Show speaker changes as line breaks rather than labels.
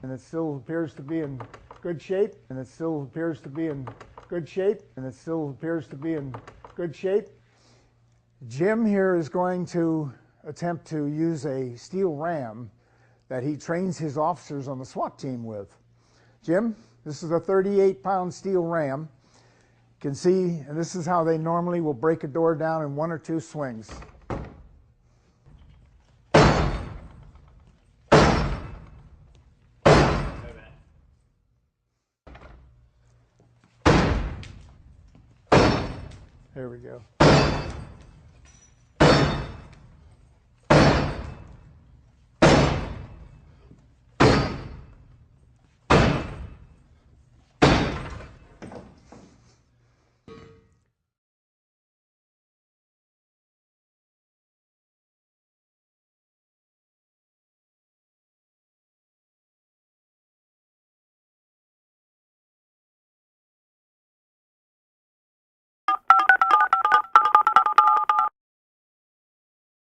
and it still appears to be in good shape, and it still appears to be in good shape, and it still appears to be in good shape. Jim here is going to attempt to use a steel ram that he trains his officers on the SWAT team with. Jim, this is a 38-pound steel ram. You can see, and this is how they normally will break a door down in 1 or 2 swings. There we go.